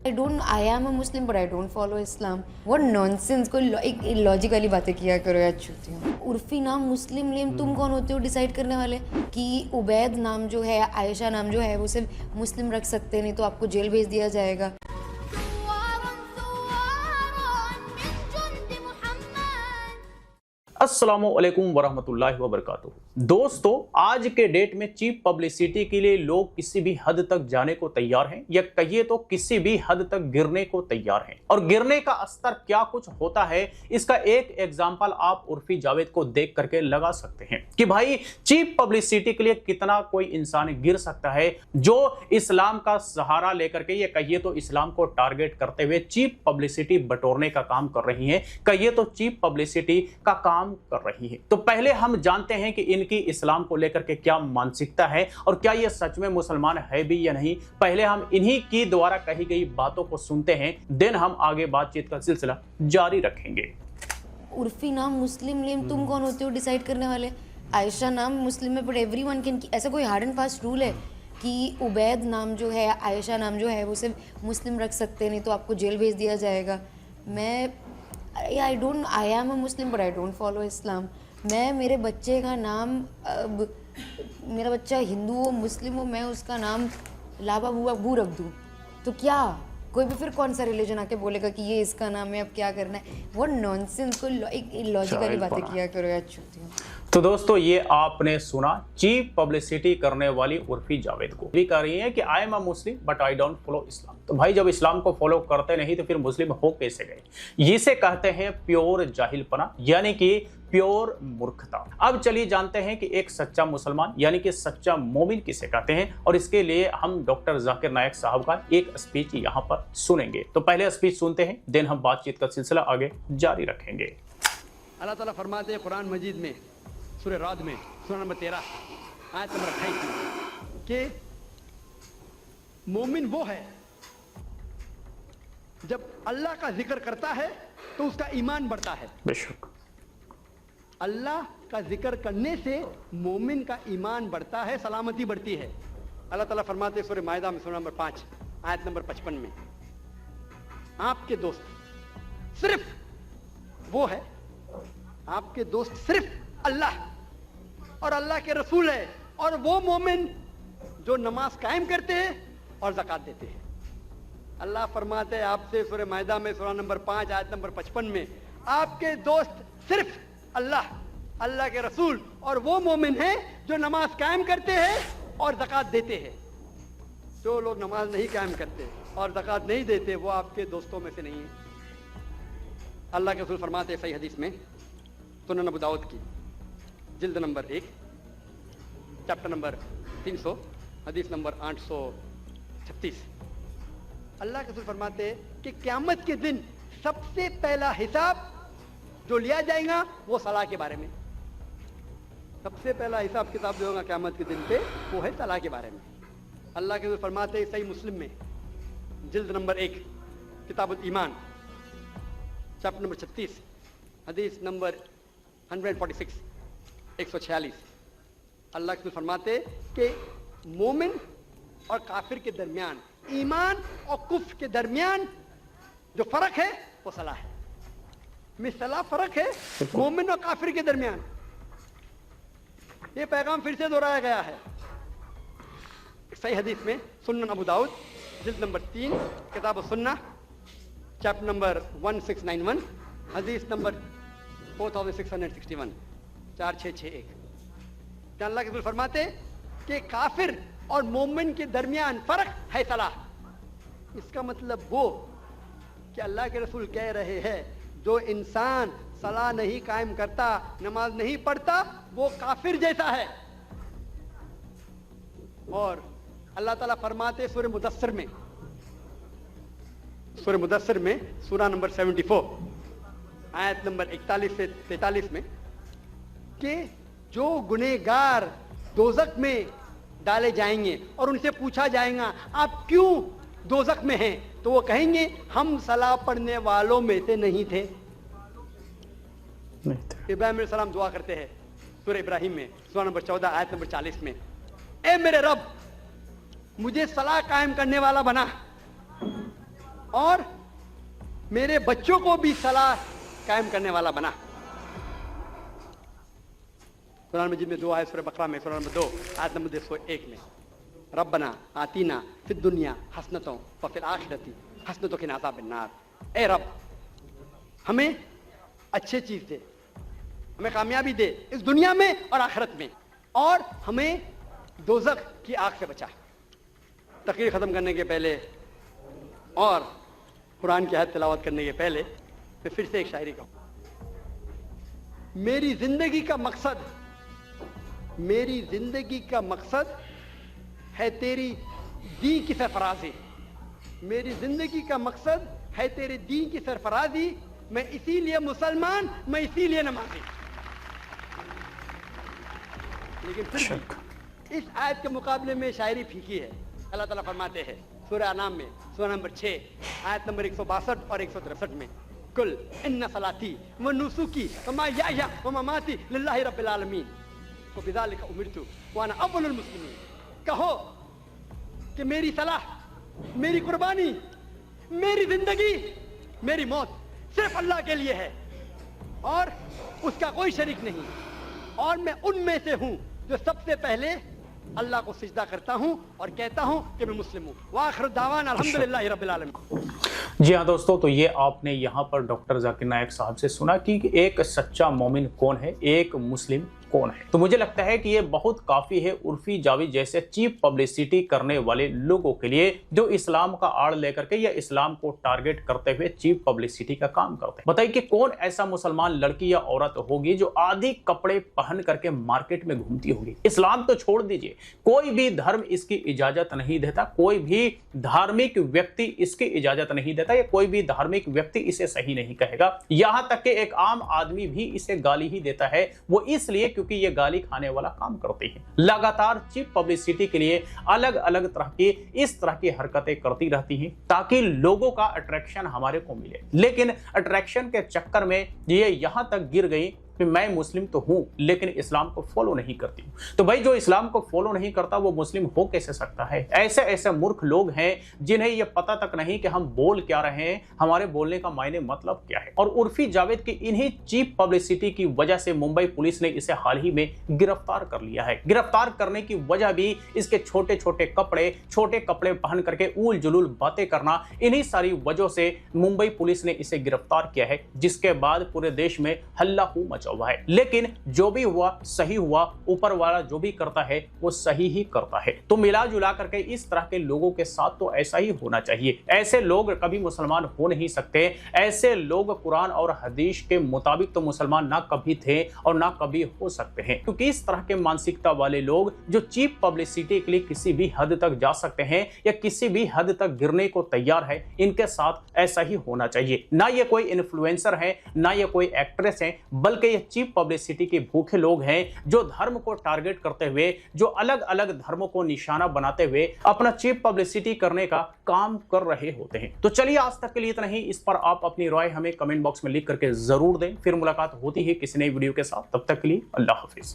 I am a Muslim but I don't follow Islam. What nonsense! कोई एक logically बातें किया करो यार, छूती हूँ। उर्फी नाम, मुस्लिम नेम, तुम कौन होते हो डिसाइड करने वाले कि उबैद नाम जो है, आयशा नाम जो है, वो सिर्फ मुस्लिम रख सकते हैं, नहीं तो आपको जेल भेज दिया जाएगा। अस्सलामुअलैकुम वरहमतुल्लाहि वबरकातुहू। दोस्तों, आज के डेट में चीप पब्लिसिटी के लिए लोग किसी भी हद तक जाने को तैयार हैं, या कहिए तो किसी भी हद तक गिरने को तैयार हैं। और गिरने का स्तर क्या कुछ होता है, इसका एक एग्जांपल आप उर्फी जावेद को देख करके लगा सकते हैं कि भाई चीप पब्लिसिटी के लिए कितना कोई इंसान गिर सकता है, जो इस्लाम का सहारा लेकर के, या कहिए तो इस्लाम को टारगेट करते हुए चीप पब्लिसिटी बटोरने का काम कर रही है, कहिए तो चीप पब्लिसिटी का काम कर रही है। तो पहले हम जानते हैं कि इनकी इस्लाम को लेकर के क्या मानसिकता है और क्या ये सच में मुसलमान है भी या नहीं। पहले हम इन्हीं की द्वारा कही गई बातों को सुनते हैं, देन हम आगे बातचीत का सिलसिला जारी रखेंगे। उर्फी नाम, मुस्लिम नेम, तुम कौन होते हो डिसाइड करने वाले। आयशा नाम मुस्लिम में, बट एवरीवन कैन। ऐसा कोई हार्ड एंड फास्ट रूल है कि उबैद नाम जो है, आयशा नाम जो है, वो सिर्फ मुस्लिम रख सकते हैं, नहीं तो आपको जेल भेज दिया जाएगा। I am a Muslim but I don't follow Islam. मैं मेरे बच्चे का नाम, मेरा बच्चा हिंदू हो, मुस्लिम हो, मैं उसका नाम लाबा बुआ बू रख दूँ तो क्या कोई भी फिर कौन सा रिलीजन आके बोलेगा कि ये इसका नाम है, अब क्या करना है। वो नॉनसेंस! कोई एक लॉजिकली बातें किया करो यार, छूती हूँ। तो दोस्तों, ये आपने सुना चीप पब्लिसिटी करने वाली उर्फी जावेद को। भी कह रही है कि I am a Muslim but I don't follow Islam. तो भाई, जब इस्लाम को फॉलो करते नहीं तो फिर मुस्लिम हो कैसे गए। इसे कहते हैं प्योर जाहिलपना, यानी कि प्योर मूर्खता। अब चलिए जानते हैं कि एक सच्चा मुसलमान यानी कि सच्चा मोमिन किसे कहते हैं, और इसके लिए हम डॉक्टर जाकिर नायक साहब का एक स्पीच यहाँ पर सुनेंगे। तो पहले स्पीच सुनते हैं, देन हम बातचीत का सिलसिला आगे जारी रखेंगे। अल्लाह ताला फरमाते हैं कुरान मजीद में, सूरह राद में, सूरह नंबर 13 आयत नंबर 28 कि मोमिन वो है जब अल्लाह का जिक्र करता है तो उसका ईमान बढ़ता है। बेशक अल्लाह का जिक्र करने से मोमिन का ईमान बढ़ता है, सलामती बढ़ती है। अल्लाह ताला फरमाते हैं सूरह माइदा में, सूरह नंबर 5 आयत नंबर 55 में, आपके दोस्त सिर्फ वो है, आपके दोस्त सिर्फ अल्लाह और अल्लाह के रसूल है, और वो मोमिन जो नमाज कायम करते हैं और ज़कात देते हैं। अल्लाह फरमाते हैं आपसे सूरह माइदा में, सूरह नंबर 5 आयत नंबर 55 में, आपके दोस्त सिर्फ अल्लाह, अल्लाह के रसूल और वो मोमिन है जो नमाज कायम करते हैं और ज़कात देते हैं। जो लोग नमाज नहीं कायम करते और ज़कात नहीं देते, वो आपके दोस्तों में से नहीं है। अल्लाह के रसूल फरमाते हैं सही हदीस में, सुनन अबू दाऊद की जिल्द नंबर 1 चैप्टर नंबर 300 हदीस नंबर 836, अल्लाह के रसूल फरमाते हैं कि क़यामत के दिन सबसे पहला हिसाब जो लिया जाएगा वो सलाह के बारे में। सबसे पहला हिसाब किताब जो होगा क़यामत के दिन पे, वो है सलाह के बारे में। अल्लाह के रसूल फरमाते हैं सही मुस्लिम में जिल्द नंबर 1 किताबुल ईमान चैप्टर नंबर 36 हदीस नंबर 146 146, अल्लाह के रसूल फरमाते कि मोमिन और काफिर के दरमियान, ईमान और कुफ्र के दरमियान जो फर्क है वो सलाह है। मिसला फर्क है मोमिन और काफिर के दरमियान। ये पैगाम फिर से दोहराया गया है सही हदीस में, सुनन अबू दाऊद जिल्द नंबर 3 किताब सुन्ना चैप्टर नंबर 1691 हदीस नंबर 4661 4661। अल्लाह के रसूल फरमाते कि काफिर और मोमिन के दरमियान फर्क है सलाह। इसका मतलब वो कि अल्लाह के रसूल कह रहे हैं, जो इंसान सलाह नहीं कायम करता, नमाज नहीं पढ़ता, वो काफिर जैसा है। और अल्लाह ताला फरमाते सूरह मुदस्सिर में, सूरह मुदस्सिर में सूरह नंबर 74 आयत नंबर 41 से 43 में कि जो गुनहगार दोज़ख में डाले जाएंगे और उनसे पूछा जाएगा आप क्यों दोज़ख में हैं, तो वो कहेंगे हम सलाह पढ़ने वालों में से नहीं थे। इब्राहिम अलैहिस्सलाम दुआ करते हैं सूरह इब्राहिम में, सूरह नंबर 14 आयत नंबर 40 में, ए मेरे रब मुझे सलाह कायम करने वाला बना, اور میرے بچوں کو بھی صلاح قائم کرنے والا بنا. قرآن مجید میں 2 آیت سورہ بقرہ میں، سورہ نمبر 2 آیت نمبر 101 میں، ربنا آتینا فی الدنیا حسنۃ وفی الآخرۃ حسنۃ وقنا عذاب النار. اے رب ہمیں اچھے چیز دے، ہمیں کامیابی دے اس دنیا میں اور آخرت میں، اور ہمیں دوزخ کی آگ سے بچا. تقریر ختم کرنے کے پہلے اور قرآن کی آیت تلاوت کرنے کے پہلے میں پھر سے ایک شاعری کہوں. میری زندگی کا مقصد ہے تیری دین کی سرفرازی. میری زندگی کا مقصد ہے تیرے دین کی سرفرازی. میں اسی لیے مسلمان، میں اسی لیے نمازی. لیکن پھر بھی اس آیت کے مقابلے میں شاعری پھیکی ہے. اللہ تعالیٰ فرماتے ہیں سورہ انعام میں، سورہ نمبر 6 آیت نمبر 162 اور 163 میں، کل ان صلاتی و نسکی و محیای و مماتی للہ رب العالمین وبذالک امرت وانا اول المسلمین. کہو کہ میری صلاح، میری قربانی، میری زندگی، میری موت صرف اللہ کے لیے ہے اور اس کا کوئی شریک نہیں، اور میں ان میں سے ہوں جو سب سے پہلے اللہ کو سجدہ کرتا ہوں اور کہتا ہوں کہ میں مسلم ہوں. وآخر دعوانا الحمدللہ رب العالمین. جی ہاں دوستو، تو یہ آپ نے یہاں پر ڈاکٹر ذاکر نائک صاحب سے سنا کہ ایک سچا مومن کون ہے، ایک مسلم کون ہے. تو مجھے لگتا ہے کہ یہ بہت کافی ہے عرفی جاوید جیسے چیپ پبلسٹی کرنے والے لوگوں کے لیے، جو اسلام کا آڑ لے کر کے یا اسلام کو ٹارگٹ کرتے ہوئے چیپ پبلسٹی کا کام کرتے ہیں. بتائیے کہ کون ایسا مسلمان لڑکی یا عورت ہوگی جو آدھی کپڑے پہن کر کے مارکیٹ میں گھومتی ہوگی. اسلام تو چھوڑ دیجئے، کوئی بھی دھرم اس کی اجازت نہیں دیتا، کوئی بھی دھارمک ویکتی اس کی اجازت نہیں دیتا، یا کوئی بھی دھارمک ویکتی اسے صحیح نہیں کہے گا. یہاں تک کہ ایک عام آدمی بھی اسے گالی ہی دیتا ہے، وہ اس لیے کیونکہ یہ گالی کھانے والا کام کرتی ہے. لگاتار چیپ پبلسٹی کے لیے الگ الگ طرح کی اس طرح کی حرکتیں کرتی رہتی ہیں تاکہ لوگوں کا اٹریکشن ہمارے کو ملے. لیکن اٹریکشن کے چکر میں یہ یہاں تک گر گئی کہ میں مسلم تو ہوں لیکن اسلام کو فالو نہیں کرتی ہوں. تو بھائی جو اسلام کو فالو نہیں کرتا وہ مسلم ہو کیسے سکتا ہے؟ ایسے ایسے مورکھ لوگ ہیں جنہیں یہ پتہ تک نہیں کہ ہم بول کیا رہے ہیں، ہمارے بولنے کا معنی مطلب کیا ہے. اور عرفی جاوید کی انہی چیپ پبلسٹی کی وجہ سے ممبئی پولیس نے اسے حال ہی میں گرفتار کر لیا ہے. گرفتار کرنے کی وجہ بھی اس کے چھوٹے کپڑے پہن کر کے اول جلول باتیں کرنا، انہی ساری وجہ سے ممبئی پولیس نے اسے گرفتار کیا ہے، جس کے بعد پورے دیش میں ہلہ ہوا ہے. لیکن جو بھی ہوا صحیح ہوا، اوپر والا جو بھی کرتا ہے وہ صحیح ہی کرتا ہے. تو ملا جلا کر کے اس طرح کے لوگوں کے ساتھ تو ایسا ہی ہونا چاہیے. ایسے لوگ کبھی مسلمان ہو نہیں سکتے. ایسے لوگ قرآن اور حدیث کے مطابق تو مسلمان نہ کبھی تھے اور نہ کبھی ہو سکتے ہیں، کیونکہ اس طرح کے مانسکتا والے لوگ جو چیپ پبلسٹی کے لیے کسی بھی حد تک جا سکتے ہیں یا کسی بھی حد تک گرنے کو تیار ہے، ان کے ساتھ ایسا ہی ہونا چاہیے. نہ یہ کوئی انفلوئنسر ہے، نہ یہ کوئی ایکٹریس ہے، بلکہ یہ چیپ پبلسٹی کے بھوکے لوگ ہیں جو دھرم کو ٹارگٹ کرتے ہوئے، جو الگ الگ دھرموں کو نشانہ بناتے ہوئے اپنا چیپ پبلسٹی کرنے کا کام کر رہے ہوتے ہیں. تو چلیے آج تک کے لیے اتنا ہی. اس پر آپ اپنی رائے ہمیں کمنٹ باکس میں لکھ کر کے ضرور دیں. پھر ملاقات ہوتی ہے کسی نئی ویڈیو کے ساتھ. تب تک کے لیے اللہ حافظ.